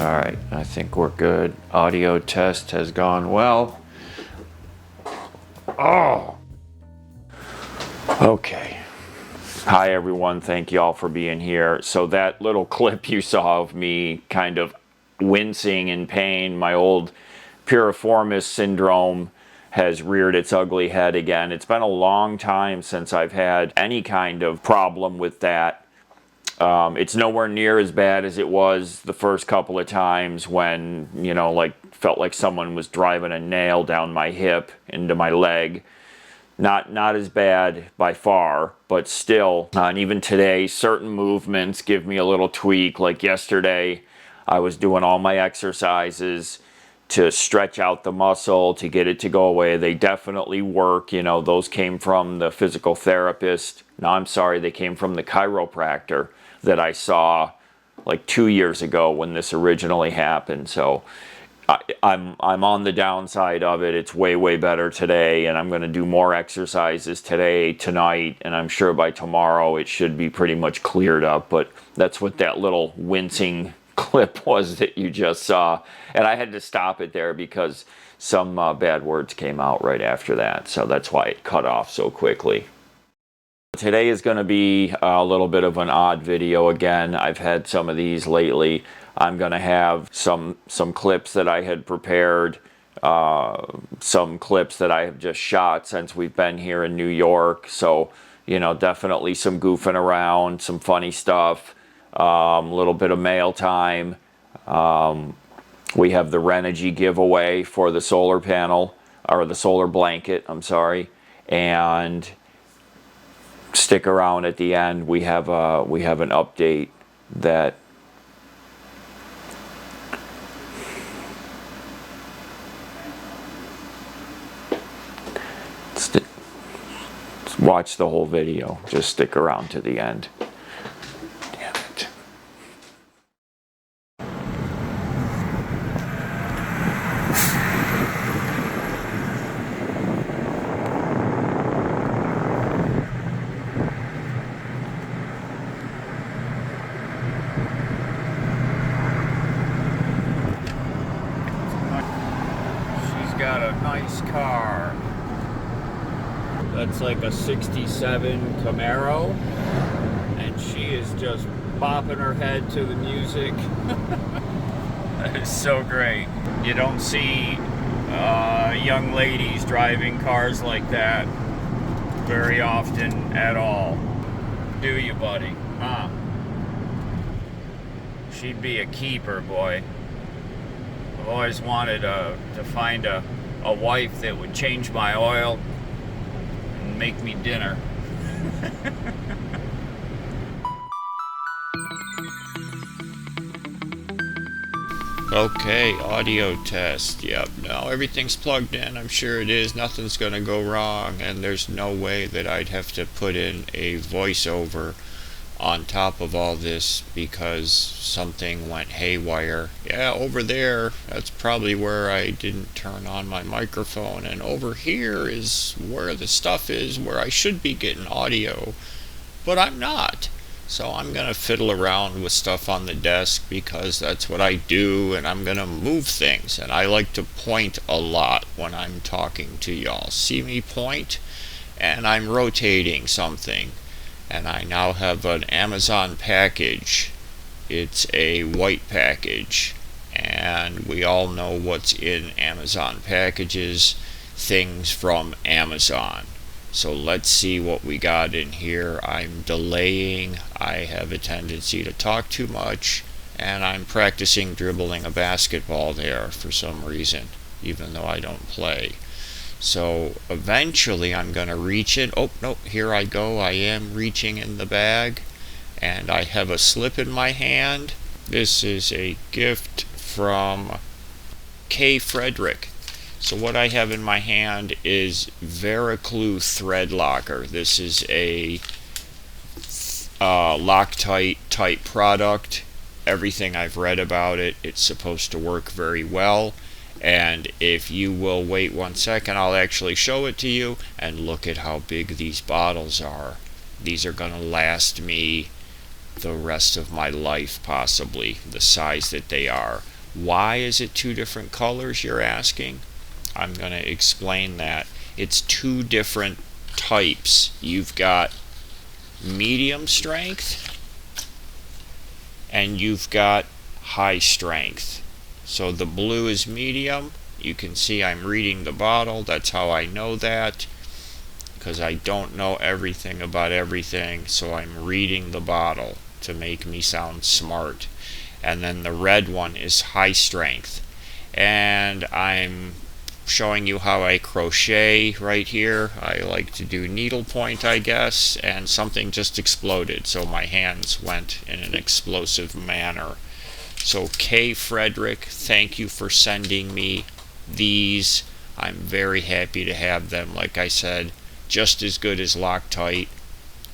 Alright, I think we're good. Audio test has gone well. Oh! Okay. Hi everyone, thank y'all for being here. So that little clip you saw of me kind of wincing in pain, my old piriformis syndrome has reared its ugly head again. It's been a long time since I've had any kind of problem with that. It's nowhere near as bad as it was the first couple of times when, felt like someone was driving a nail down my hip into my leg. Not as bad by far, but still. And even today, certain movements give me a little tweak. Like yesterday, I was doing all my exercises to stretch out the muscle, to get it to go away. They definitely work. Those came from the physical therapist. No, I'm sorry, they came from the chiropractor that I saw like 2 years ago when this originally happened. So I'm on the downside of it. It's way better today, and I'm going to do more exercises today, tonight, and I'm sure by tomorrow it should be pretty much cleared up. But that's what that little wincing clip was that you just saw, and I had to stop it there because some bad words came out right after that, so that's why it cut off so quickly. Today is going to be a little bit of an odd video again. I've had some of these lately. I'm going to have some clips that I had prepared, some clips that I have just shot since we've been here in New York. So, definitely some goofing around, some funny stuff, a little bit of mail time. We have the Renogy giveaway for the solar panel, or the solar blanket, I'm sorry, and stick around at the end. We have an update that watch the whole video. Just stick around to the end. Damn it. She's got a nice car. That's like a 67 Camaro, and she is just bopping her head to the music. That is so great. You don't see young ladies driving cars like that very often at all, do you, buddy? Huh? She'd be a keeper, boy. I've always wanted to find a wife that would change my oil, make me dinner. Okay, audio test. Yep, no, everything's plugged in. I'm sure it is. Nothing's gonna go wrong, and there's no way that I'd have to put in a voiceover on top of all this because something went haywire. Yeah, over there, that's probably where I didn't turn on my microphone, and over here is where the stuff is where I should be getting audio, but I'm not. So I'm gonna fiddle around with stuff on the desk because that's what I do, and I'm gonna move things, and I like to point a lot when I'm talking to y'all. See me point? And I'm rotating something. And I now have an Amazon package. It's a white package, and we all know what's in Amazon packages, things from Amazon. So let's see what we got in here. I'm delaying. I have a tendency to talk too much, and I'm practicing dribbling a basketball there for some reason, even though I don't play. So eventually I'm going to reach in. Oh, no, here I go. I am reaching in the bag, and I have a slip in my hand. This is a gift from K. Frederick. So what I have in my hand is Verariclue thread locker. This is a Loctite type product. Everything I've read about it, it's supposed to work very well. And if you will wait 1 second, I'll actually show it to you. And look at how big these bottles are. These are going to last me the rest of my life, possibly, the size that they are. Why is it two different colors, you're asking? I'm going to explain that. It's two different types. You've got medium strength and you've got high strength. So the blue is medium. You can see I'm reading the bottle. That's how I know that, because I don't know everything about everything, so I'm reading the bottle to make me sound smart. And then the red one is high strength. And I'm showing you how I crochet right here. I like to do needlepoint, I guess, and something just exploded, so my hands went in an explosive manner. So K. Frederick, thank you for sending me these. I'm very happy to have them. Like I said, just as good as Loctite,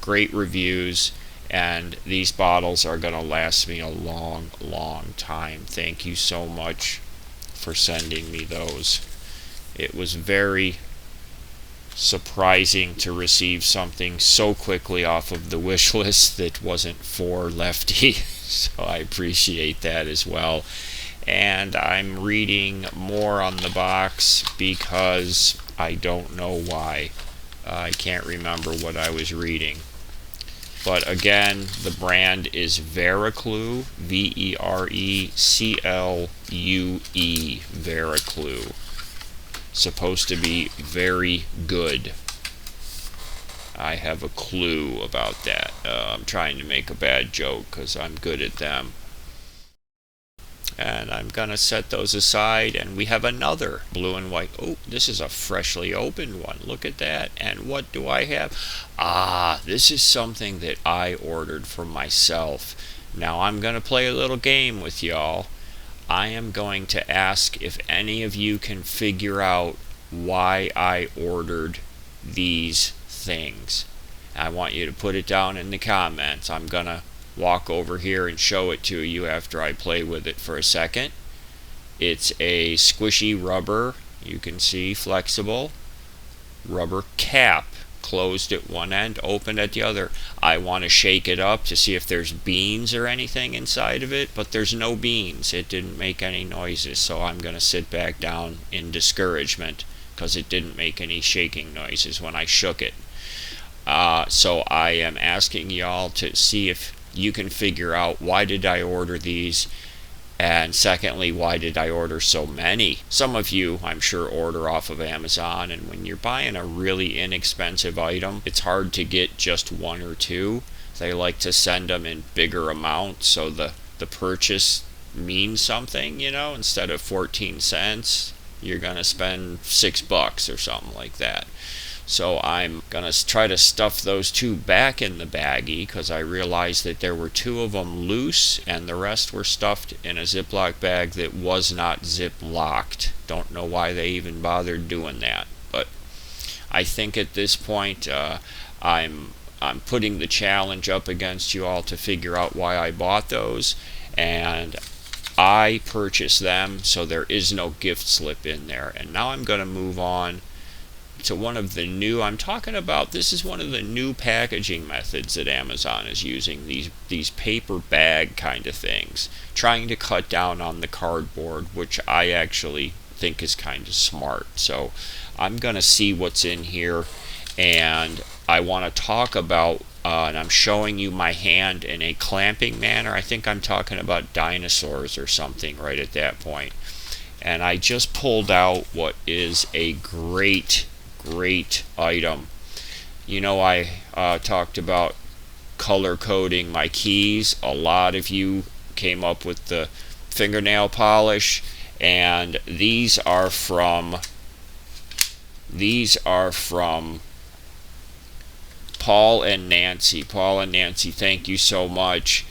great reviews, and these bottles are going to last me a long, long time. Thank you so much for sending me those. It was very surprising to receive something so quickly off of the wish list that wasn't for Lefty, so I appreciate that as well. And I'm reading more on the box because I don't know why. I can't remember what I was reading. But again, the brand is Verariclue, Vericlue, Verariclue. Supposed to be very good. I have a clue about that. I'm trying to make a bad joke because I'm good at them. And I'm going to set those aside, and we have another blue and white. Oh, this is a freshly opened one. Look at that. And what do I have? Ah, this is something that I ordered for myself. Now I'm going to play a little game with y'all. I am going to ask if any of you can figure out why I ordered these things. I want you to put it down in the comments. I'm going to walk over here and show it to you after I play with it for a second. It's a squishy rubber, you can see, flexible rubber cap, closed at one end, open at the other. I want to shake it up to see if there's beans or anything inside of it, but there's no beans. It didn't make any noises, so I'm going to sit back down in discouragement because it didn't make any shaking noises when I shook it. So I am asking y'all to see if you can figure out why did I order these, and secondly, why did I order so many? Some of you, I'm sure, order off of Amazon, and when you're buying a really inexpensive item, it's hard to get just one or two. They like to send them in bigger amounts, so the purchase means something, you know. Instead of 14 cents, you're going to spend $6 or something like that. So I'm going to try to stuff those two back in the baggie because I realized that there were two of them loose and the rest were stuffed in a Ziploc bag that was not zip locked. Don't know why they even bothered doing that, but I think at this point I'm putting the challenge up against you all to figure out why I bought those, and I purchased them, so there is no gift slip in there. And now I'm going to move on to one of the new, I'm talking about, this is one of the new packaging methods that Amazon is using, these paper bag kind of things, trying to cut down on the cardboard, which I actually think is kind of smart. So I'm going to see what's in here, and I want to talk about, and I'm showing you my hand in a clamping manner. I think I'm talking about dinosaurs or something right at that point. And I just pulled out what is a great item. You know, I talked about color coding my keys. A lot of you came up with the fingernail polish, and these are from Paul and Nancy. Paul and Nancy, thank you so much.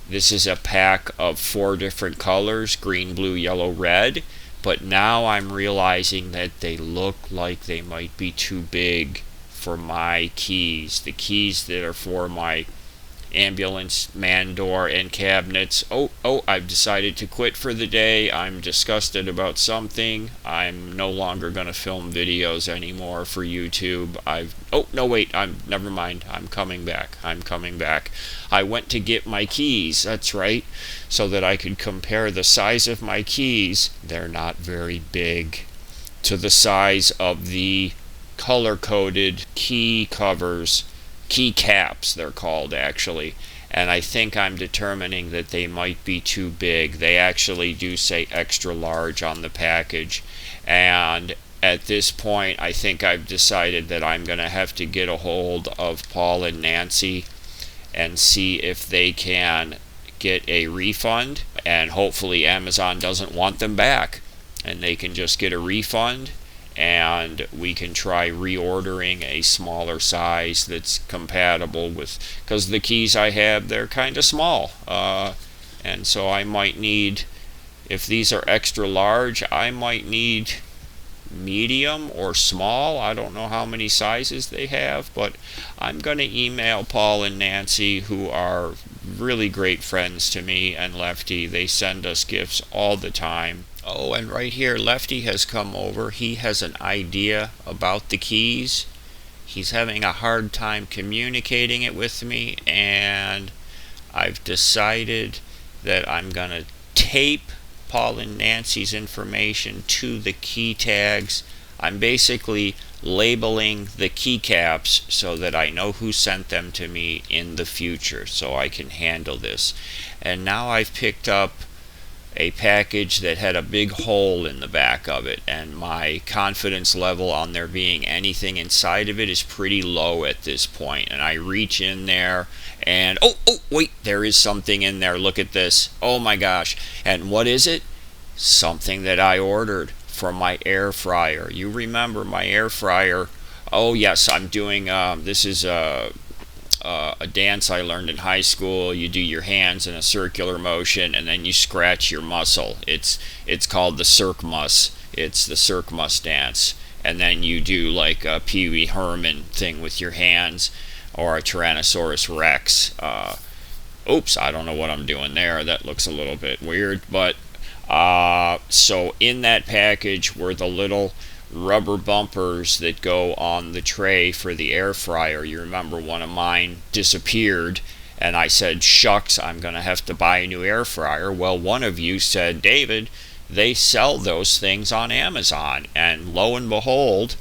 This is a pack of 4 different colors: green, blue, yellow, red. But now I'm realizing that they look like they might be too big for my keys. The keys that are for my ambulance man door and cabinets. I've decided to quit for the day. I'm disgusted about something. I'm no longer going to film videos anymore for YouTube. Never mind. I'm coming back. I went to get my keys, that's right, so that I could compare the size of my keys. They're not very big, to the size of the color-coded key covers, key caps they're called actually, and I think I'm determining that they might be too big. They actually do say extra large on the package, and at this point I think I've decided that I'm going to have to get a hold of Paul and Nancy and see if they can get a refund, and hopefully Amazon doesn't want them back and they can just get a refund, and we can try reordering a smaller size that's compatible with, because the keys I have, they're kind of small, and so I might need, if these are extra large, I might need medium or small. I don't know how many sizes they have, but I'm going to email Paul and Nancy, who are really great friends to me, and Lefty. They send us gifts all the time. Oh, and right here, Lefty has come over. He has an idea about the keys. He's having a hard time communicating it with me, and I've decided that I'm going to tape Paul and Nancy's information to the key tags. I'm basically labeling the keycaps so that I know who sent them to me in the future, so I can handle this. And now I've picked up a package that had a big hole in the back of it, and my confidence level on there being anything inside of it is pretty low at this point. And I reach in there and wait, there is something in there. Look at this. Oh my gosh. And what is it? Something that I ordered from my air fryer. You remember my air fryer? Oh yes, I'm doing this is a dance I learned in high school. You do your hands in a circular motion and then you scratch your muscle. It's called the Cirque Mus. It's the Cirque Mus dance. And then you do like a Pee Wee Herman thing with your hands, or a Tyrannosaurus Rex. Oops, I don't know what I'm doing there. That looks a little bit weird. But so in that package were the little rubber bumpers that go on the tray for the air fryer. You remember one of mine disappeared, and I said, shucks, I'm going to have to buy a new air fryer. Well, one of you said, David, they sell those things on Amazon. And lo and behold,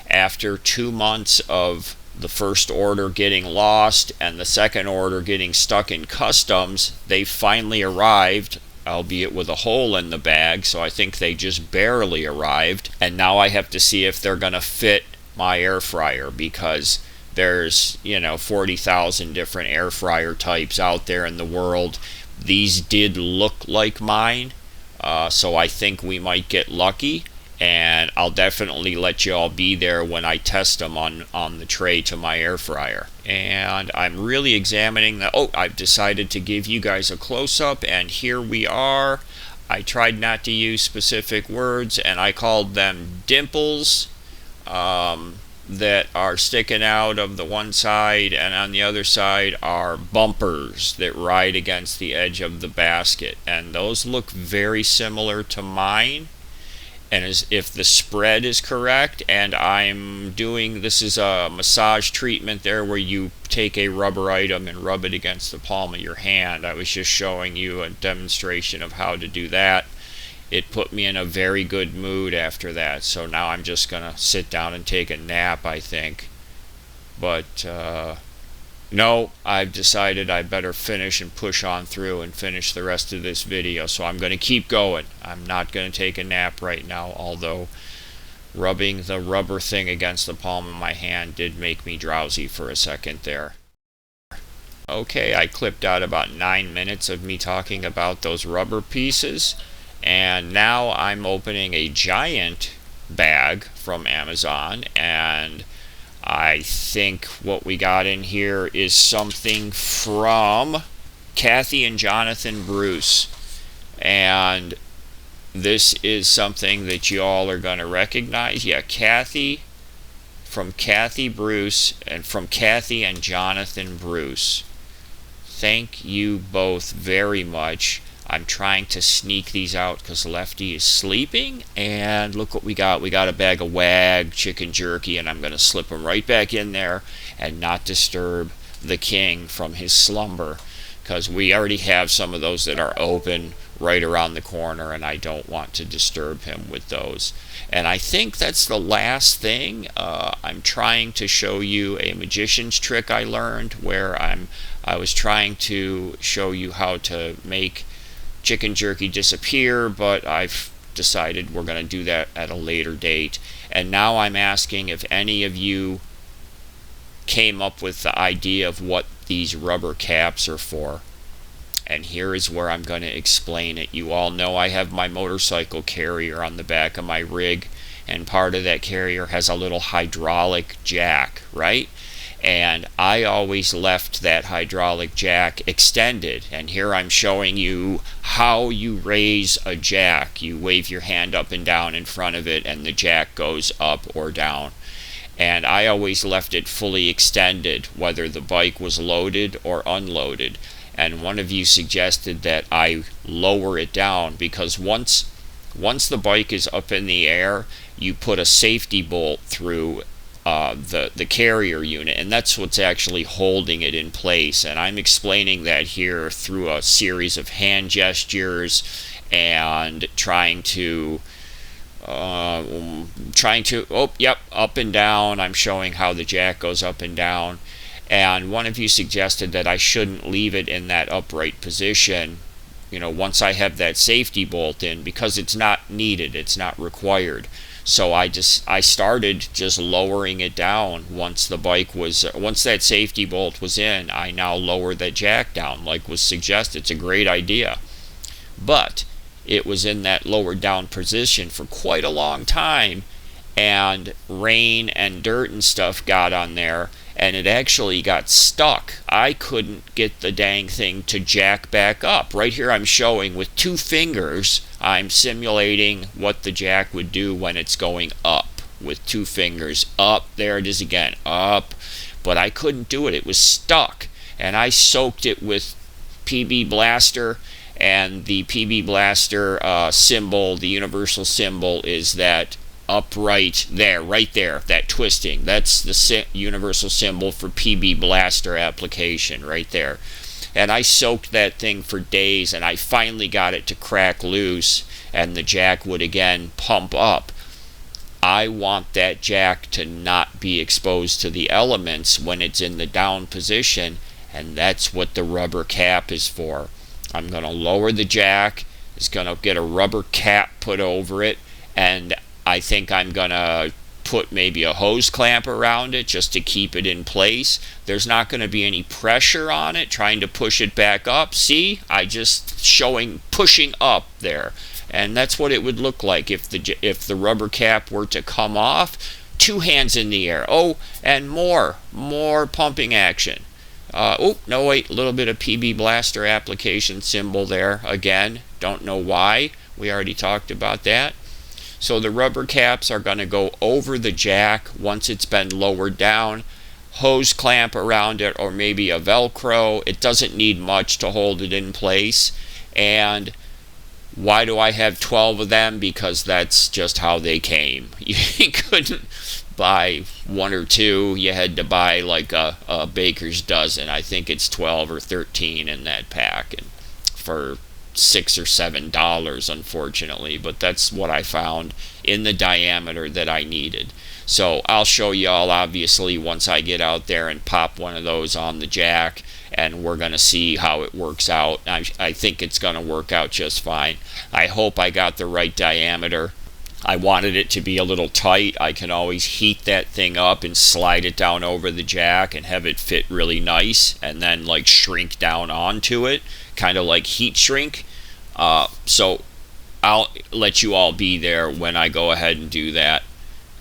after 2 months of the first order getting lost and the second order getting stuck in customs, they finally arrived, albeit with a hole in the bag, so I think they just barely arrived. And now I have to see if they're going to fit my air fryer, because there's 40,000 different air fryer types out there in the world. These did look like mine, so I think we might get lucky, and I'll definitely let you all be there when I test them on the tray to my air fryer. And I'm really examining that. I've decided to give you guys a close-up, and here we are. I tried not to use specific words, and I called them dimples that are sticking out of the one side, and on the other side are bumpers that ride against the edge of the basket. And those look very similar to mine. And as if the spread is correct, and I'm doing, this is a massage treatment there where you take a rubber item and rub it against the palm of your hand. I was just showing you a demonstration of how to do that. It put me in a very good mood after that. So now I'm just going to sit down and take a nap, I think. But no, I've decided I better finish and push on through and finish the rest of this video. So I'm going to keep going. I'm not going to take a nap right now, although rubbing the rubber thing against the palm of my hand did make me drowsy for a second there. Okay, I clipped out about 9 minutes of me talking about those rubber pieces, and now I'm opening a giant bag from Amazon, and I think what we got in here is something from Kathy and Jonathan Bruce. And this is something that you all are going to recognize. Yeah, Kathy, from Kathy Bruce, and from Kathy and Jonathan Bruce. thank you both very much. I'm trying to sneak these out because Lefty is sleeping. And look what we got. We got a bag of Wag chicken jerky, and I'm going to slip them right back in there and not disturb the king from his slumber, because we already have some of those that are open right around the corner, and I don't want to disturb him with those. And I think that's the last thing. I'm trying to show you a magician's trick I learned, where I was trying to show you how to make chicken jerky disappear, but I've decided we're going to do that at a later date. And now I'm asking if any of you came up with the idea of what these rubber caps are for. And here is where I'm going to explain it. You all know I have my motorcycle carrier on the back of my rig, and part of that carrier has a little hydraulic jack, right? And I always left that hydraulic jack extended, and here I'm showing you how you raise a jack. You wave your hand up and down in front of it, and the jack goes up or down. And I always left it fully extended, whether the bike was loaded or unloaded. And one of you suggested that I lower it down, because once the bike is up in the air, you put a safety bolt through the carrier unit, and that's what's actually holding it in place. And I'm explaining that here through a series of hand gestures and trying to up and down. I'm showing how the jack goes up and down. And one of you suggested that I shouldn't leave it in that upright position, once I have that safety bolt in, because it's not needed, it's not required. So I started just lowering it down once that safety bolt was in. I now lower that jack down like was suggested. It's a great idea. But it was in that lowered down position for quite a long time, and rain and dirt and stuff got on there, and it actually got stuck. I couldn't get the dang thing to jack back up. Right here I'm showing with 2 fingers, I'm simulating what the jack would do when it's going up. With 2 fingers, up, there it is again, up. But I couldn't do it, it was stuck. And I soaked it with PB Blaster, and the PB Blaster symbol, the universal symbol, is that upright there, right there, that twisting. That's the universal symbol for PB Blaster application right there. And I soaked that thing for days, and I finally got it to crack loose, and the jack would again pump up. I want that jack to not be exposed to the elements when it's in the down position, and that's what the rubber cap is for. I'm going to lower the jack. It's going to get a rubber cap put over it, and I think I'm going to put maybe a hose clamp around it just to keep it in place. There's not going to be any pressure on it trying to push it back up. See, I just showing pushing up there, and that's what it would look like if the rubber cap were to come off. 2 hands in the air. Oh, and more pumping action. Oh, no, wait, a little bit of PB Blaster application symbol there again. Don't know why. We already talked about that. So the rubber caps are going to go over the jack once it's been lowered down. Hose clamp around it, or maybe a Velcro. It doesn't need much to hold it in place. And why do I have 12 of them? Because that's just how they came. You couldn't buy 1 or 2. You had to buy like a baker's dozen. I think it's 12 or 13 in that pack, and for $6 or $7, unfortunately, but that's what I found in the diameter that I needed. So I'll show you all, obviously, once I get out there and pop one of those on the jack, and we're going to see how it works out. I think it's going to work out just fine. I hope I got the right diameter. I wanted it to be a little tight. I can always heat that thing up and slide it down over the jack and have it fit really nice, and then like shrink down onto it, kind of like heat shrink. So I'll let you all be there when I go ahead and do that.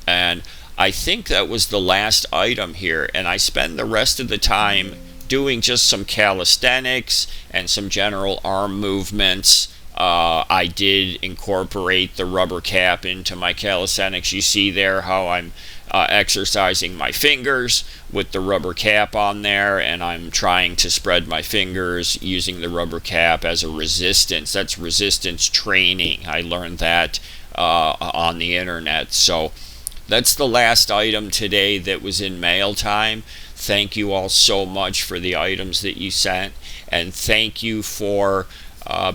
And I think that was the last item here, and I spend the rest of the time doing just some calisthenics and some general arm movements. I did incorporate the rubber cap into my calisthenics. You see there how I'm exercising my fingers with the rubber cap on there, and I'm trying to spread my fingers using the rubber cap as a resistance. That's resistance training. I learned that on the internet. So that's the last item today that was in mail time. Thank you all so much for the items that you sent, and thank you for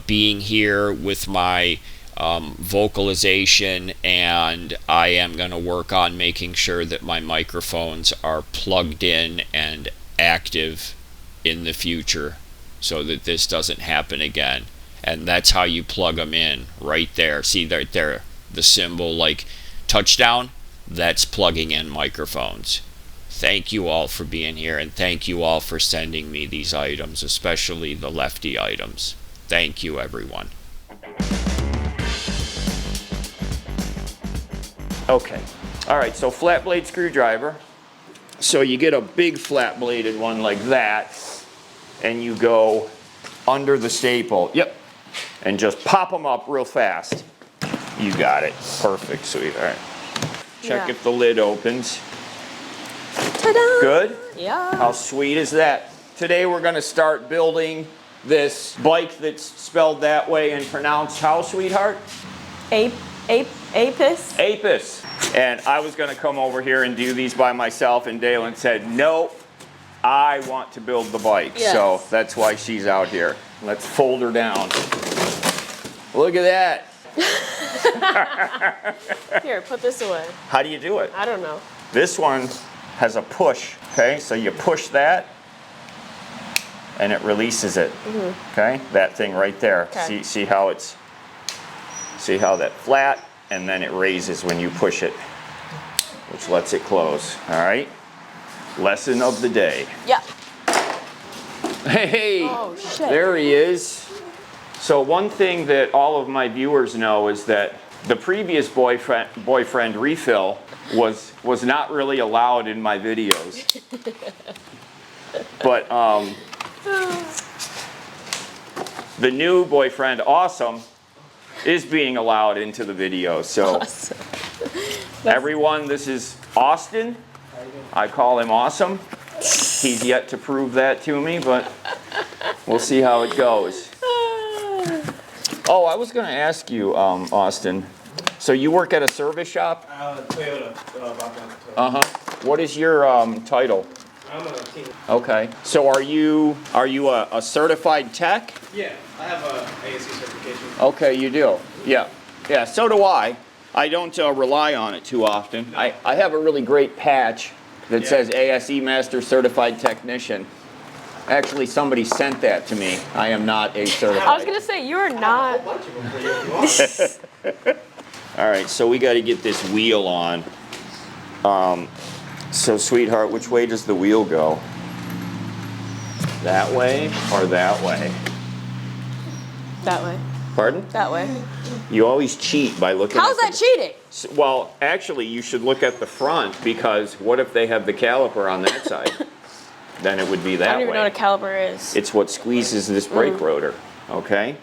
being here with my vocalization, and I am going to work on making sure that my microphones are plugged in and active in the future so that this doesn't happen again. And that's how you plug them in, right there. See right there, the symbol like touchdown? That's plugging in microphones. Thank you all for being here, and thank you all for sending me these items, especially the Lefty items. Thank you, everyone. Okay. All right, so flat blade screwdriver. So you get a big flat bladed one like that, and you go under the staple. Yep. And just pop them up real fast. You got it. Perfect, sweetheart. Check if the lid opens. Ta-da! Good? Yeah. How sweet is that? Today we're going to start building this bike that's spelled that way and pronounced how, sweetheart? Apis. Apis. And I was going to come over here and do these by myself, and Dalen said, no, I want to build the bike. Yes. So that's why she's out here. Let's fold her down. Look at that. Here, put this away. How do you do it? I don't know. This one has a push, okay? So you push that, and it releases it, okay? That thing right there. Okay. See how it's, see how that flat, and then it raises when you push it, which lets it close, all right? Lesson of the day. Yeah. Hey, Oh, shit. there he is. So one thing that all of my viewers know is that the previous boyfriend refill was not really allowed in my videos. But the new boyfriend, Awesome, is being allowed into the video. So Awesome. everyone, this is Austin. I call him Awesome. He's yet to prove that to me, but we'll see how it goes. Oh, I was going to ask you, Austin. So you work at a service shop? Toyota. Uh-huh. What is your title? I'm a team. Okay. So are you a certified tech? Yeah, I have a ASE certification. Okay, you do. Yeah. Yeah, so do I. I don't rely on it too often. No. I have a really great patch that says ASE Master Certified Technician. Actually, somebody sent that to me. I am not a certified. I was gonna say you are not. All right, so we got to get this wheel on. So, sweetheart, which way does the wheel go? That way or that way? That way. Pardon? That way. You always cheat by looking How's at that cheating? Well, actually, you should look at the front, because what if they have the caliper on that side? Then it would be that way. I don't even know what a caliper is. It's what squeezes this brake rotor, okay?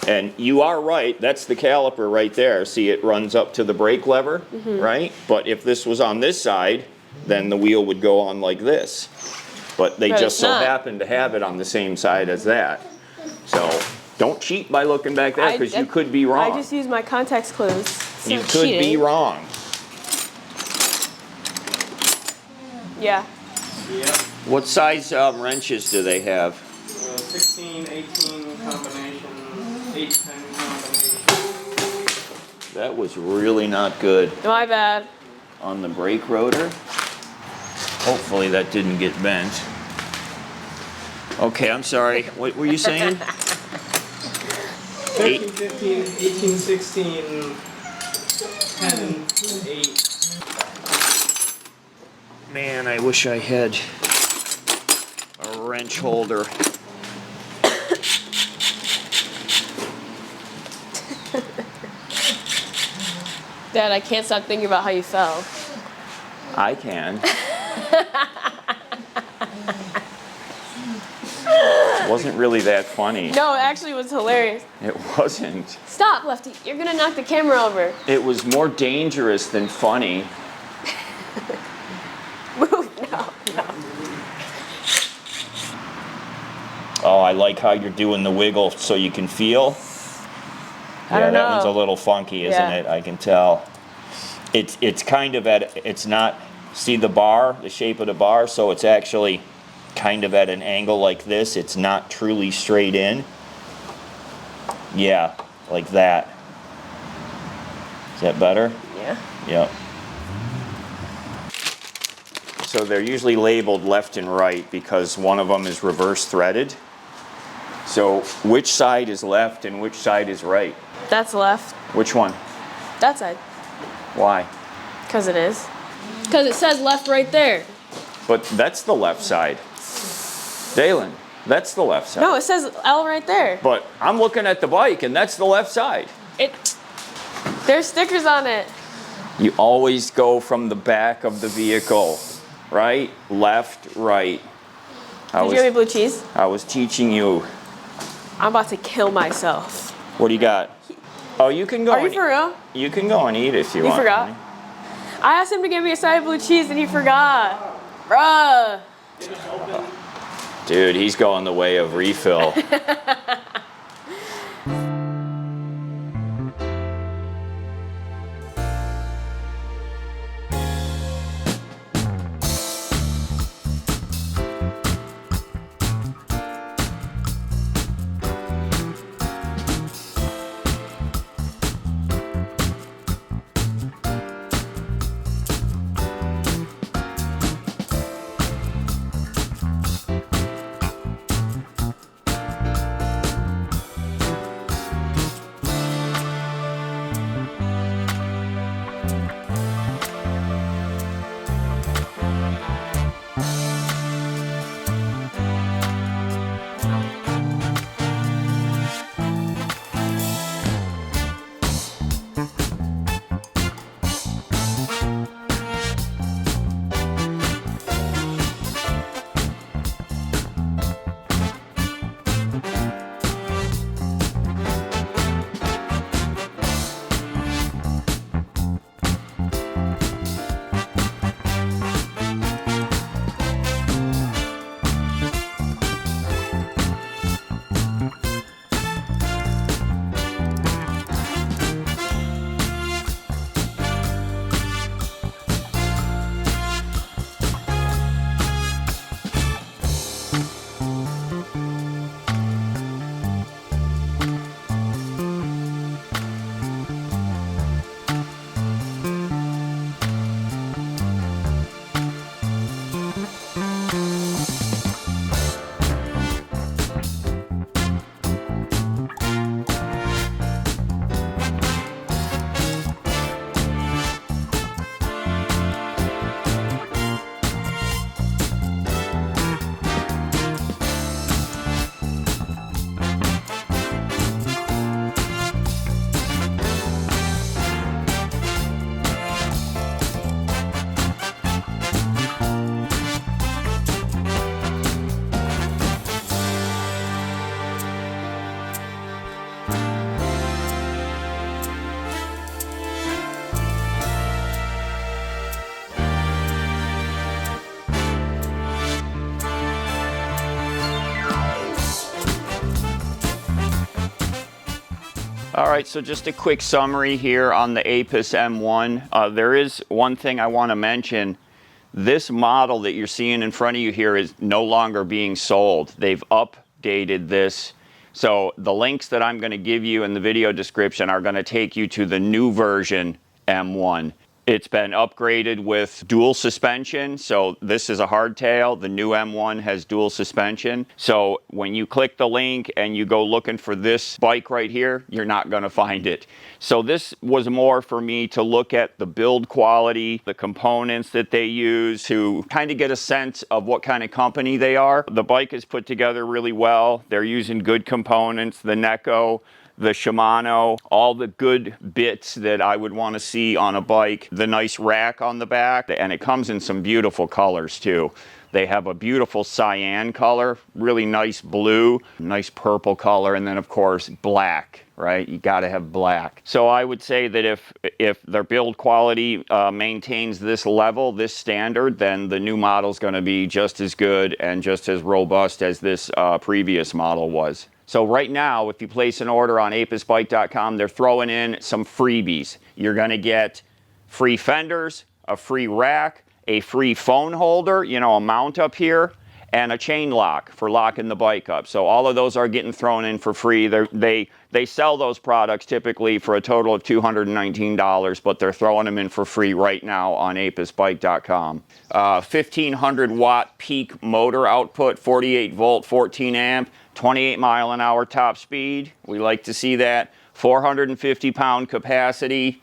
And you are right, that's the caliper right there. See, it runs up to the brake lever, right? But if this was on this side, then the wheel would go on like this. But they But just it's so not. happen to have it on the same side as that. So don't cheat by looking back there, because you could be wrong. I just use my context clues. It's You not could be cheating. wrong. Yeah. Yeah. What size wrenches do they have? 16, 18 combination, 8, 10 combination. That was really not good My bad. on the brake rotor. Hopefully that didn't get bent. Okay, I'm sorry. What were you saying? 13, 15, 18, 16, 10, 8. Man, I wish I had a wrench holder. Dad, I can't stop thinking about how you fell. I can. Wasn't really that funny. No, it actually was hilarious. It wasn't. Stop, Lefty. You're gonna knock the camera over. It was more dangerous than funny. Move. No. Oh, I like how you're doing the wiggle so you can feel. I don't that know. one's a little funky, isn't Yeah. it? I can tell. It's kind of it's not, see the bar, the shape of the bar, so it's actually kind of at an angle like this. It's not truly straight in. Yeah, like that. Is that better? Yeah. Yep. So they're usually labeled left and right because one of them is reverse threaded. So which side is left and which side is right? That's left. Which one? That side. Why? Because it is. Because it says left right there. But that's the left side. Dalen, that's the left side. No, it says L right there. But I'm looking at the bike and that's the left side. There's stickers on it. You always go from the back of the vehicle. Right, left, right. Did you give me blue cheese? I was teaching you. I'm about to kill myself. What do you got? Oh, you can go. Are you for real? You can go and eat if you want. You forgot? I asked him to give me a side of blue cheese and he forgot. Bruh. Dude, he's going the way of refill. All right, so just a quick summary here on the Apis M1. There is one thing I want to mention. This model that you're seeing in front of you here is no longer being sold. They've updated this. So the links that I'm going to give you in the video description are going to take you to the new version M1. It's been upgraded with dual suspension. So this is a hardtail. The new M1 has dual suspension. So when you click the link and you go looking for this bike right here, you're not going to find it. So this was more for me to look at the build quality, the components that they use, to kind of get a sense of what kind of company they are. The bike is put together really well. They're using good components. The Neko the Shimano, all the good bits that I would want to see on a bike, the nice rack on the back, and it comes in some beautiful colors too. They have a beautiful cyan color, really nice blue, nice purple color, and then of course black, right? You got to have black. So I would say that if their build quality maintains this level, this standard, then the new model is going to be just as good and just as robust as this previous model was. So right now, if you place an order on apusbike.com, they're throwing in some freebies. You're going to get free fenders, a free rack, a free phone holder, you know, a mount up here, and a chain lock for locking the bike up. So all of those are getting thrown in for free. They sell those products typically for a total of $219, but they're throwing them in for free right now on apusbike.com. 1500 watt peak motor output, 48 volt, 14 amp, 28 mile an hour top speed. We like to see that. 450 pound capacity.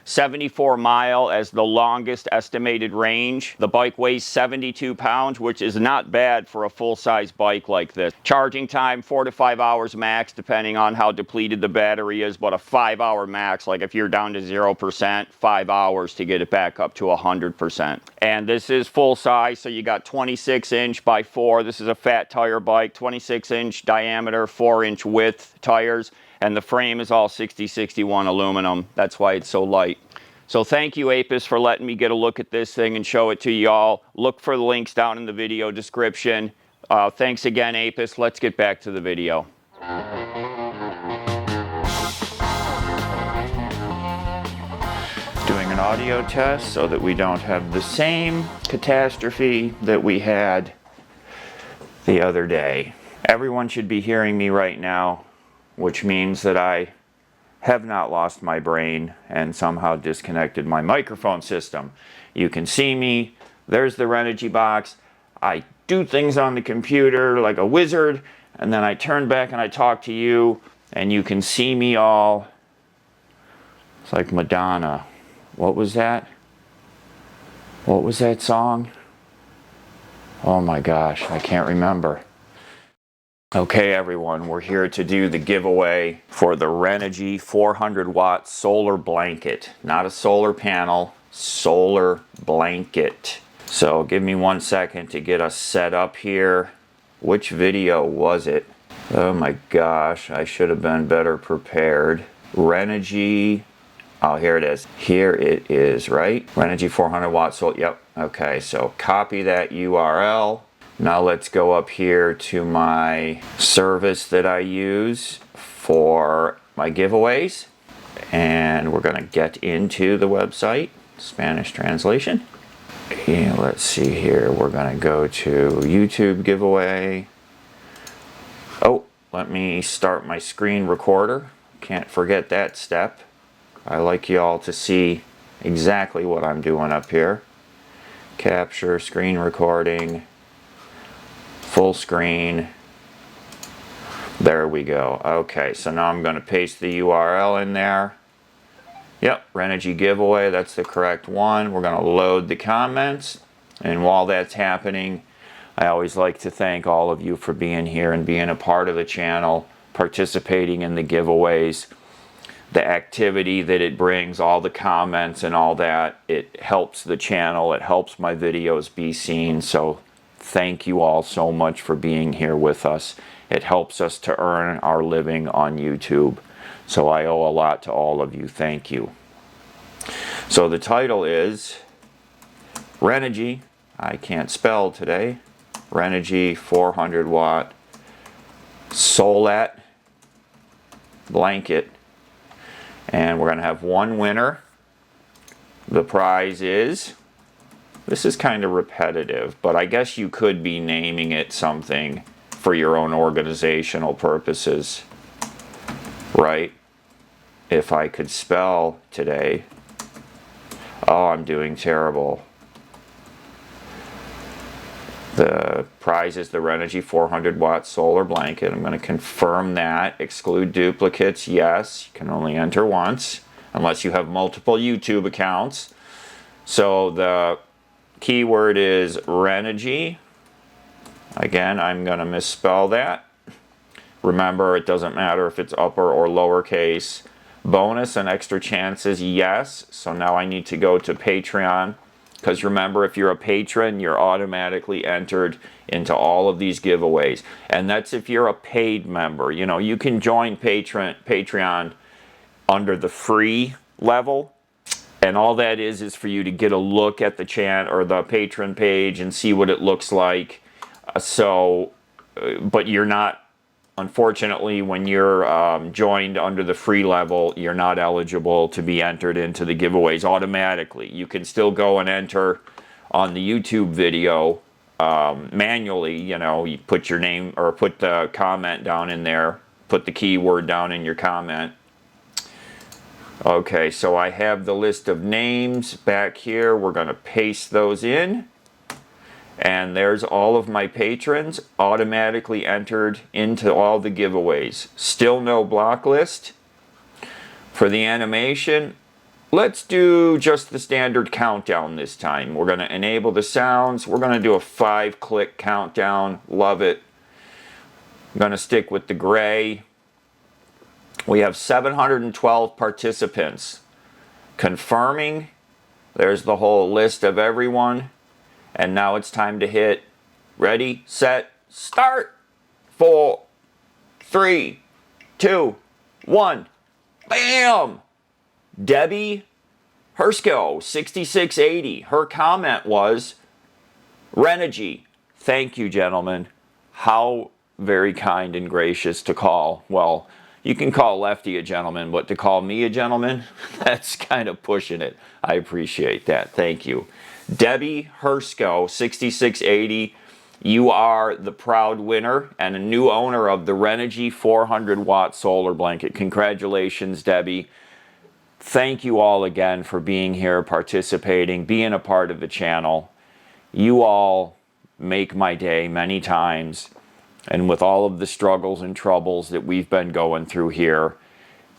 74 mile as the longest estimated range. The bike weighs 72 pounds, which is not bad for a full-size bike like this. Charging time, 4 to 5 hours max, depending on how depleted the battery is, but a 5-hour max, like if you're down to 0%, 5 hours to get it back up to 100%. And this is full size, so you got 26 inch by 4. This is a fat tire bike, 26 inch diameter, 4 inch width tires. And the frame is all 6061 aluminum. That's why it's so light. So thank you, Apus, for letting me get a look at this thing and show it to y'all. Look for the links down in the video description. Thanks again, Apus. Let's get back to the video. Doing an audio test so that we don't have the same catastrophe that we had the other day. Everyone should be hearing me right now, which means that I have not lost my brain and somehow disconnected my microphone system. You can see me. There's the Renogy box. I do things on the computer like a wizard, and then I turn back and I talk to you, and you can see me all. It's like Madonna. What was that? What was that song? Oh my gosh, I can't remember. Okay, everyone, we're here to do the giveaway for the Renogy 400 watt solar blanket. Not a solar panel, solar blanket. So give me 1 second to get us set up here. Which video was it? Oh my gosh, I should have been better prepared. Renogy, oh, here it is. Here it is, right? Renogy 400 watt solar, yep. Okay, so copy that URL. Now let's go up here to my service that I use for my giveaways. And we're gonna get into the website, Spanish translation. And let's see here, we're gonna go to YouTube giveaway. Oh, let me start my screen recorder. Can't forget that step. I like you all to see exactly what I'm doing up here. Capture, screen recording. Full screen. There we go. Okay, so now I'm going to paste the URL in there. Yep, Renogy giveaway, that's the correct one. We're going to load the comments. And while that's happening, I always like to thank all of you for being here and being a part of the channel, participating in the giveaways, the activity that it brings, all the comments and all that. It helps the channel, it helps my videos be seen. So thank you all so much for being here with us. It helps us to earn our living on YouTube. So I owe a lot to all of you. Thank you. So the title is Renogy, I can't spell today, Renogy 400 watt Solat blanket. And we're going to have one winner. The prize is, this is kind of repetitive, but I guess you could be naming it something for your own organizational purposes, right? If I could spell today. Oh, I'm doing terrible. The prize is the Renogy 400 watt solar blanket. I'm going to confirm that. Exclude duplicates, yes. You can only enter once, unless you have multiple YouTube accounts. So the keyword is Renogy. Again, I'm going to misspell that. Remember, it doesn't matter if it's upper or lowercase. Bonus and extra chances, yes. So now I need to go to Patreon, because remember, if you're a patron, you're automatically entered into all of these giveaways. And that's if you're a paid member. You know, you can join Patreon under the free level. And all that is for you to get a look at the channel or the patron page and see what it looks like. But you're not, unfortunately, when you're joined under the free level, you're not eligible to be entered into the giveaways automatically. You can still go and enter on the YouTube video manually. You know, you put your name or put the comment down in there, put the keyword down in your comment. Okay, so I have the list of names back here. We're going to paste those in. And there's all of my patrons automatically entered into all the giveaways. Still no block list. For the animation, let's do just the standard countdown this time. We're going to enable the sounds. We're going to do a 5-click countdown. Love it. I'm going to stick with the gray. We have 712 participants. Confirming. There's the whole list of everyone. And now it's time to hit ready, set, start. 4, 3, 2, 1. Bam! Debbie Hersko, 6680. Her comment was, Renogy. Thank you, gentlemen. How very kind and gracious to call. Well, you can call Lefty a gentleman, but to call me a gentleman, that's kind of pushing it. I appreciate that. Thank you. Debbie Hersko, 6680. You are the proud winner and a new owner of the Renogy 400-watt solar blanket. Congratulations, Debbie. Thank you all again for being here, participating, being a part of the channel. You all make my day many times. And with all of the struggles and troubles that we've been going through here,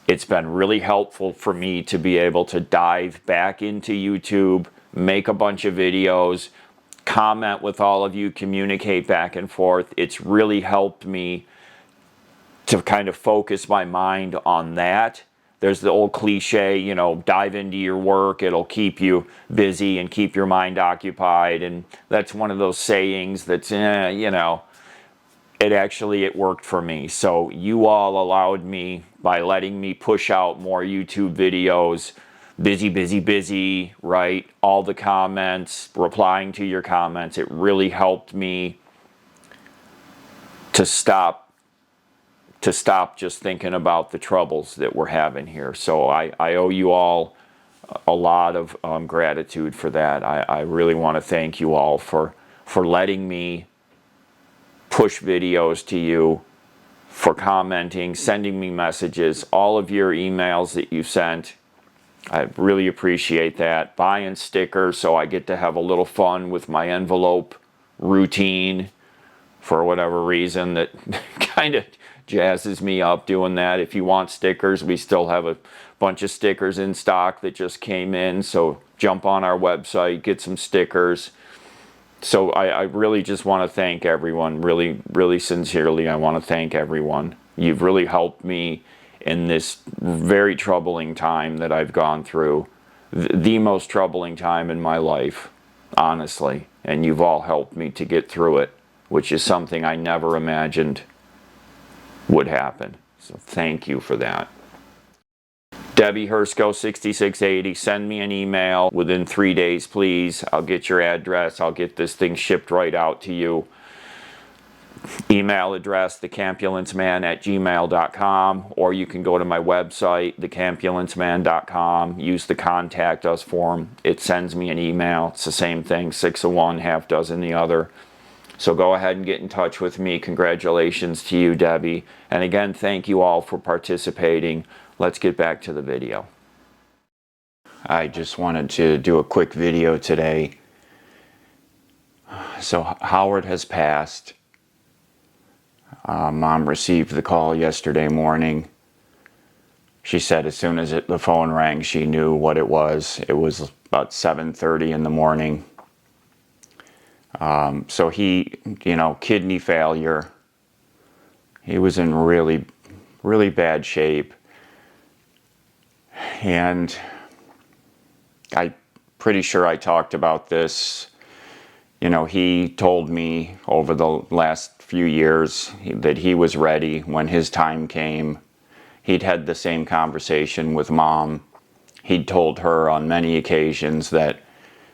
it's been really helpful for me to be able to dive back into YouTube, make a bunch of videos, comment with all of you, communicate back and forth. It's really helped me to kind of focus my mind on that. There's the old cliche, you know, dive into your work. It'll keep you busy and keep your mind occupied. And that's one of those sayings that's, you know, it worked for me. So you all allowed me, by letting me push out more YouTube videos, busy, right? All the comments, replying to your comments. It really helped me to stop just thinking about the troubles that we're having here. So I owe you all a lot of gratitude for that. I really want to thank you all for letting me push videos to you, for commenting, sending me messages, all of your emails that you sent. I really appreciate that. Buying stickers so I get to have a little fun with my envelope routine for whatever reason that kind of jazzes me up doing that. If you want stickers, we still have a bunch of stickers in stock that just came in. So jump on our website, get some stickers. So I really just want to thank everyone, really sincerely. I want to thank everyone. You've really helped me in this very troubling time that I've gone through. The most troubling time in my life, honestly. And you've all helped me to get through it, which is something I never imagined would happen. So thank you for that. Debbie Hersko, 6680, send me an email within 3 days, please. I'll get your address. I'll get this thing shipped right out to you. Email address, thecampulenceman@gmail.com, or you can go to my website, thecampulenceman.com, use the contact us form. It sends me an email. It's the same thing, 6 of one, half dozen the other. So go ahead and get in touch with me. Congratulations to you, Debbie. And again, thank you all for participating. Let's get back to the video. I just wanted to do a quick video today. So Howard has passed. Mom received the call yesterday morning. She said as soon as the phone rang, she knew what it was. It was about 7:30 in the morning. So he, you know, kidney failure, He was in really, really bad shape. And I'm pretty sure I talked about this. You know, he told me over the last few years that he was ready when his time came. He'd had the same conversation with Mom. He'd told her on many occasions that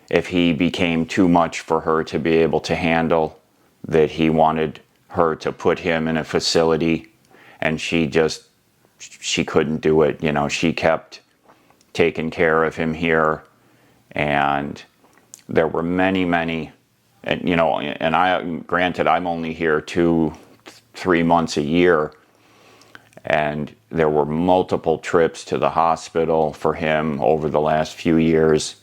if he became too much for her to be able to handle, that he wanted her to put him in a facility, and she couldn't do it. You know, she kept taking care of him here, and there were many, and you know, and granted, I'm only here 2-3 months a year, and there were multiple trips to the hospital for him over the last few years.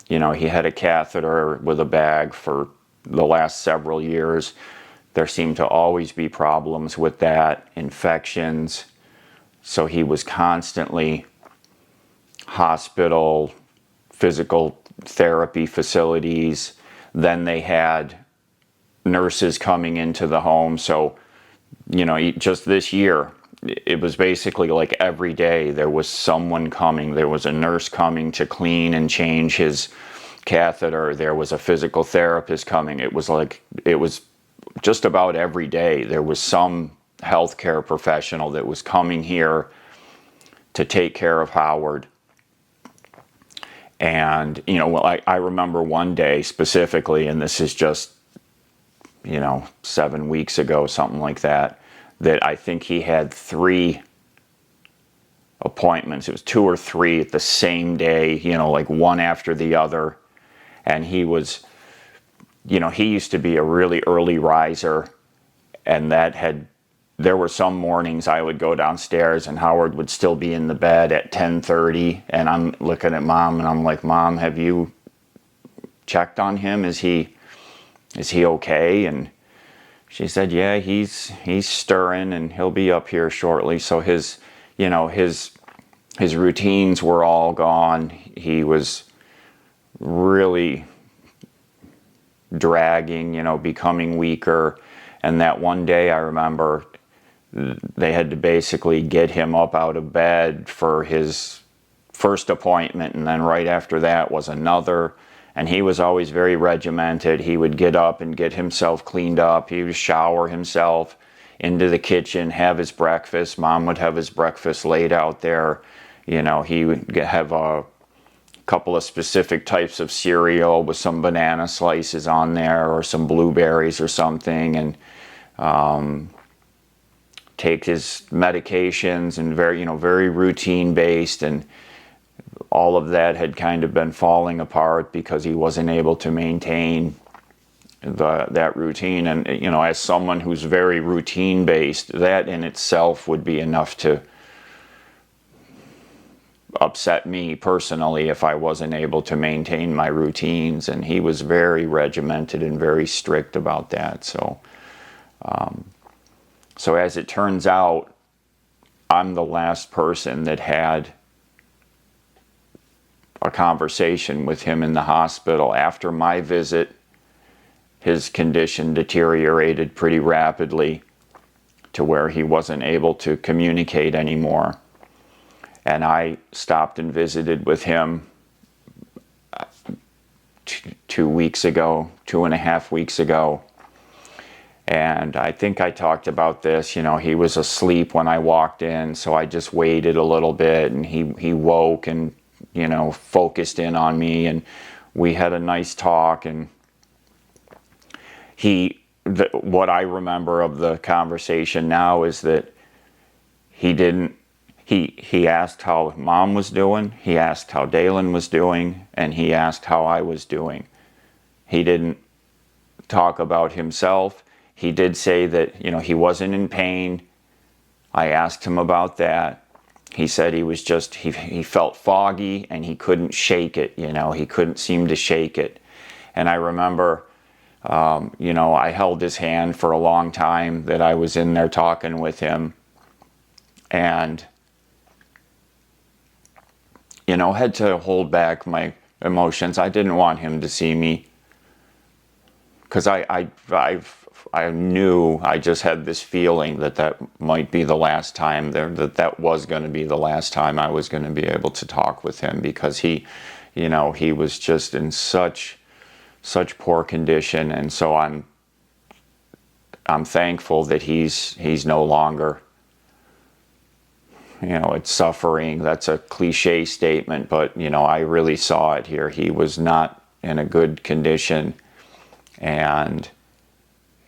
You know, he had a catheter with a bag for the last several years. There seemed to always be problems with that, infections. So he was constantly hospital, physical therapy facilities. Then they had nurses coming into the home. So, you know, just this year, it was basically like every day there was someone coming. There was a nurse coming to clean and change his catheter. There was a physical therapist coming. It was just about every day there was some healthcare professional that was coming here to take care of Howard. And, you know, well, I remember one day specifically, and this is just, you know, 7 weeks ago, something like that, that I think he had 3 appointments. It was 2 or 3 at the same day, you know, like one after the other. And he was, you know, he used to be a really early riser, and there were some mornings I would go downstairs and Howard would still be in the bed at 10:30, and I'm looking at Mom and I'm like, Mom, have you checked on him? Is he okay? And she said, yeah, he's stirring and he'll be up here shortly. So his routines were all gone. He was really dragging, you know, becoming weaker. And that one day I remember they had to basically get him up out of bed for his first appointment, and then right after that was another. And he was always very regimented. He would get up and get himself cleaned up. He would shower himself, into the kitchen, have his breakfast. Mom would have his breakfast laid out there. You know, he would have a couple of specific types of cereal with some banana slices on there or some blueberries or something, and take his medications, and very routine based. And all of that had kind of been falling apart because he wasn't able to maintain that routine. And, you know, as someone who's very routine based, that in itself would be enough to upset me personally if I wasn't able to maintain my routines. And he was very regimented and very strict about that. So as it turns out, I'm the last person that had a conversation with him in the hospital. After my visit, his condition deteriorated pretty rapidly to where he wasn't able to communicate anymore. And I stopped and visited with him 2 weeks ago, 2.5 weeks ago. And I think I talked about this, you know, he was asleep when I walked in, so I just waited a little bit, and he woke and, you know, focused in on me, and we had a nice talk. And what I remember of the conversation now is that he asked how Mom was doing, he asked how Dalen was doing, and he asked how I was doing. He didn't talk about himself. He did say that, you know, he wasn't in pain. I asked him about that. He said he was just, he felt foggy and he couldn't shake it, you know, he couldn't seem to shake it. And I remember, you know, I held his hand for a long time that I was in there talking with him. And, you know, had to hold back my emotions. I didn't want him to see me, because I've I just had this feeling that that might be the last time that was going to be the last time I was going to be able to talk with him, because he was just in such poor condition. And so I'm thankful that he's no longer, it's suffering. That's a cliche statement, but I really saw it here. He was not in a good condition, and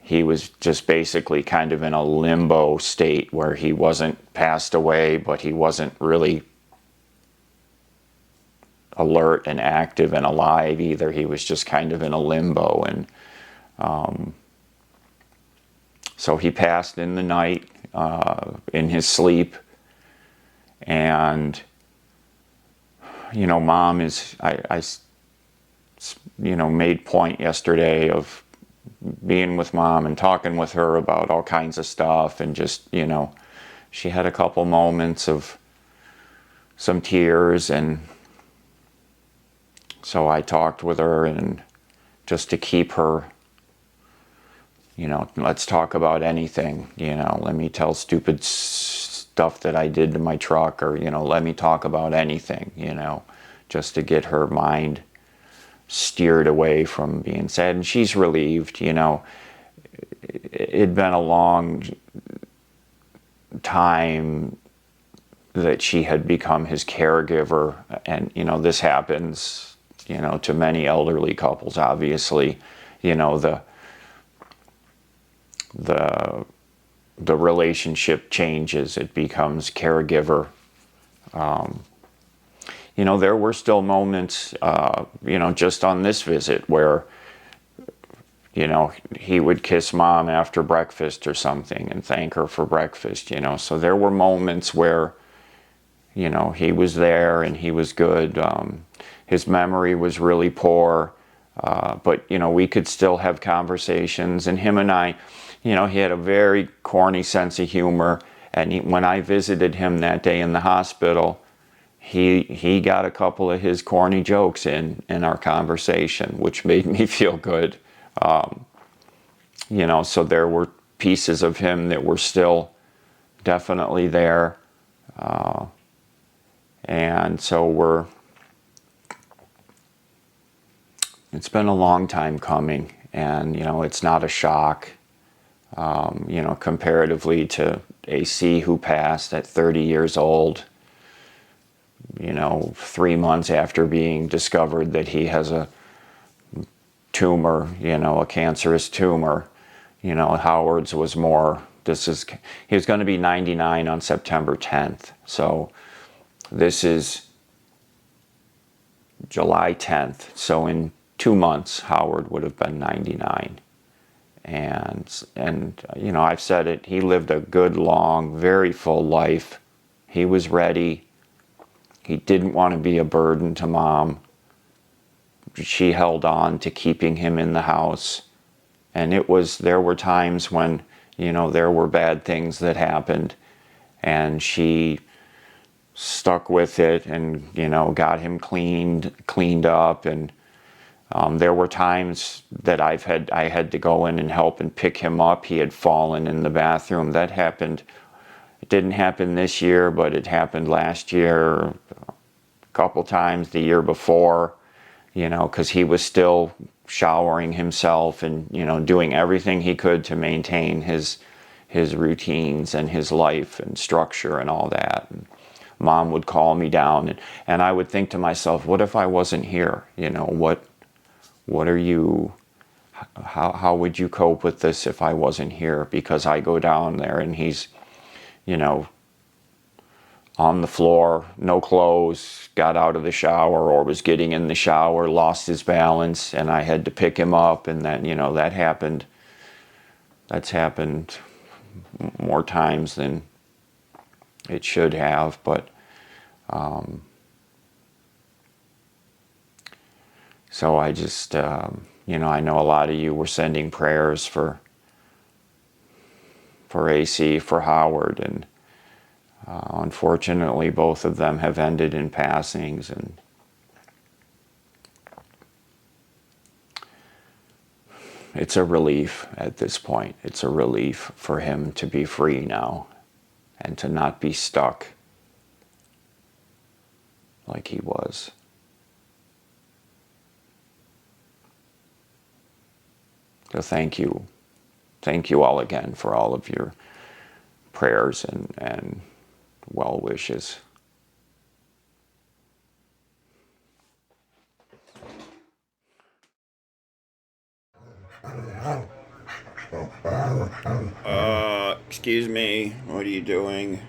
he was just basically kind of in a limbo state where he wasn't passed away, but he wasn't really alert and active and alive either. He was just kind of in a limbo. And so he passed in the night, in his sleep. And Mom I made point yesterday of being with Mom and talking with her about all kinds of stuff, and just she had a couple moments of some tears, and so I talked with her, and just to keep her, let's talk about anything, let me tell stupid stuff that I did to my truck, or let me talk about anything, just to get her mind steered away from being sad. And she's relieved. It'd been a long time that she had become his caregiver, and this happens to many elderly couples. Obviously, the relationship changes. It becomes caregiver. There were still moments, just on this visit where, he would kiss Mom after breakfast or something and thank her for breakfast, So there were moments where, he was there and he was good. His memory was really poor, but, we could still have conversations. And him and I, he had a very corny sense of humor. And when I visited him that day in the hospital, he got a couple of his corny jokes in our conversation, which made me feel good. So there were pieces of him that were still definitely there. And so it's been a long time coming, and, it's not a shock, comparatively to AC, who passed at 30 years old. 3 months after being discovered that he has a tumor, a cancerous tumor. Howard's was more, he was going to be 99 on September 10th. So this is July 10th. So in 2 months, Howard would have been 99. And I've said it, he lived a good, long, very full life. He was ready. He didn't want to be a burden to Mom. She held on to keeping him in the house. And there were times when, there were bad things that happened, and she stuck with it and, got him cleaned up. And there were times that I had to go in and help and pick him up. He had fallen in the bathroom. That happened. It didn't happen this year, but it happened last year, a couple times the year before, because he was still showering himself and, doing everything he could to maintain his routines and his life and structure and all that. And Mom would call me down, and I would think to myself, what if I wasn't here? What are you, how would you cope with this if I wasn't here? Because I go down there and he's, on the floor, no clothes, got out of the shower or was getting in the shower, lost his balance, and I had to pick him up. And that, that happened. That's happened more times than it should have. But so I just, I know a lot of you were sending prayers for AC, for Howard, and unfortunately, both of them have ended in passings. And it's a relief at this point. It's a relief for him to be free now and to not be stuck like he was. So thank you. Thank you all again for all of your prayers and well wishes. Excuse me, what are you doing?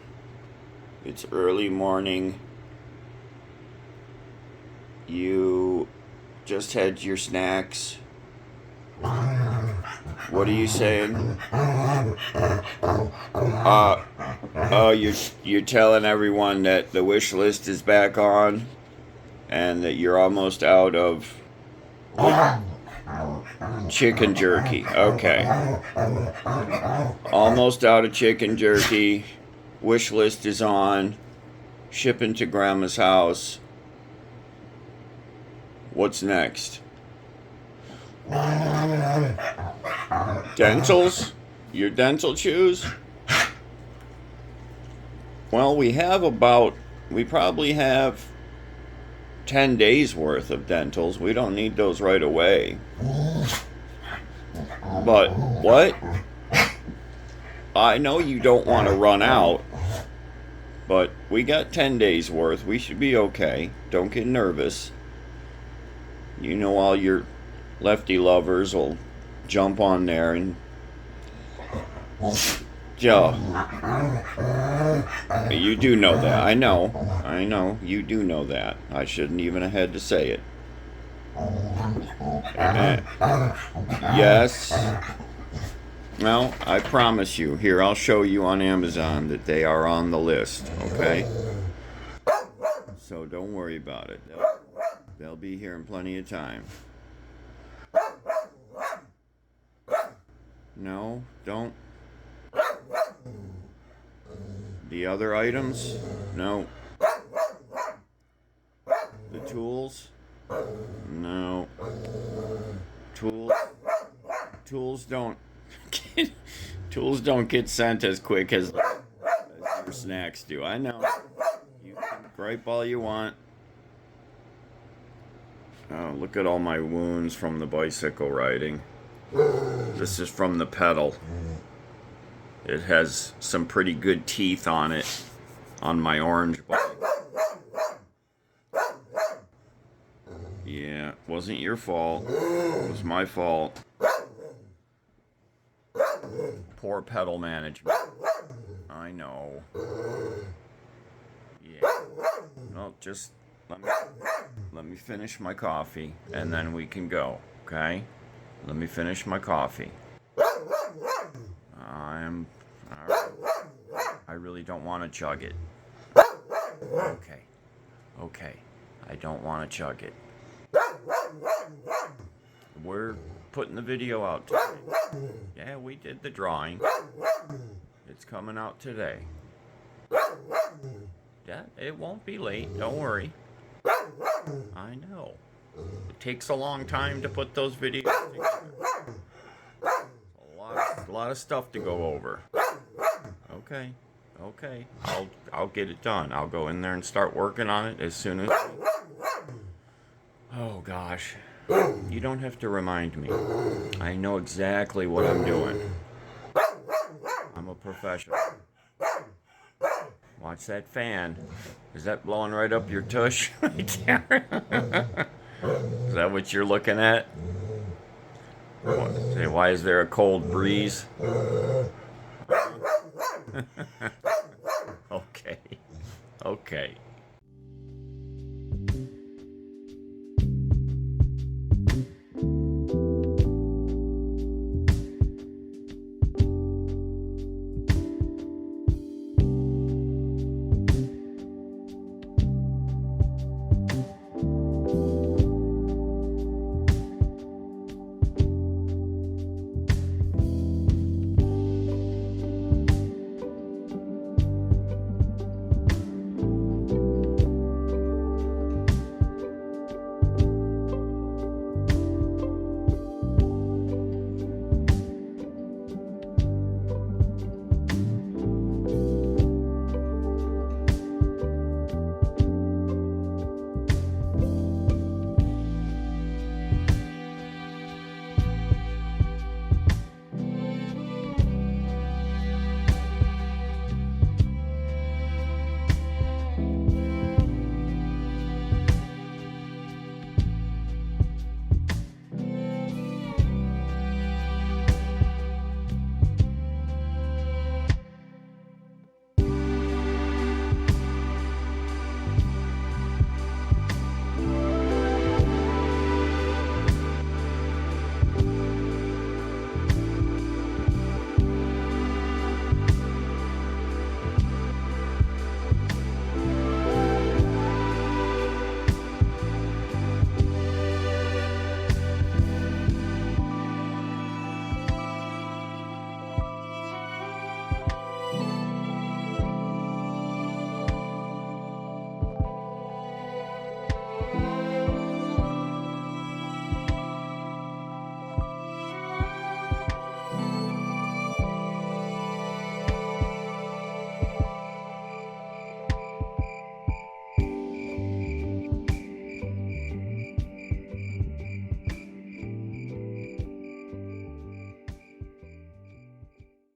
It's early morning. You just had your snacks. What are you saying? You're telling everyone that the wish list is back on and that you're almost out of chicken jerky. Okay. Almost out of chicken jerky. Wish list is on. Shipping to Grandma's house. What's next? Dentals? Your dental chews? Well, we probably have 10 days worth of dentals. We don't need those right away. But, what? I know you don't want to run out, but we got 10 days worth. We should be okay. Don't get nervous. You know all your Lefty lovers will jump on there and... Joe. You do know that. I know. You do know that. I shouldn't even have had to say it. Yes. Well, I promise you. Here, I'll show you on Amazon that they are on the list, okay? So don't worry about it. They'll be here in plenty of time. No, don't. The other items? No. The tools? No. Tools don't get sent as quick as your snacks do. I know. You can gripe all you want. Oh, look at all my wounds from the bicycle riding. This is from the pedal. It has some pretty good teeth on it, on my orange bike. Yeah, it wasn't your fault. It was my fault. Poor pedal management. I know. Yeah. No, just let me finish my coffee, and then we can go, okay? Let me finish my coffee. I really don't want to chug it. Okay. I don't want to chug it. We're putting the video out today. Yeah, we did the drawing. It's coming out today. Yeah, it won't be late. Don't worry. I know. It takes a long time to put those videos together. A lot of stuff to go over. Okay. I'll get it done. I'll go in there and start working on it as soon as... Oh, gosh. You don't have to remind me. I know exactly what I'm doing. I'm a professional. Watch that fan. Is that blowing right up your tush right there? Is that what you're looking at? Say, why is there a cold breeze? Okay.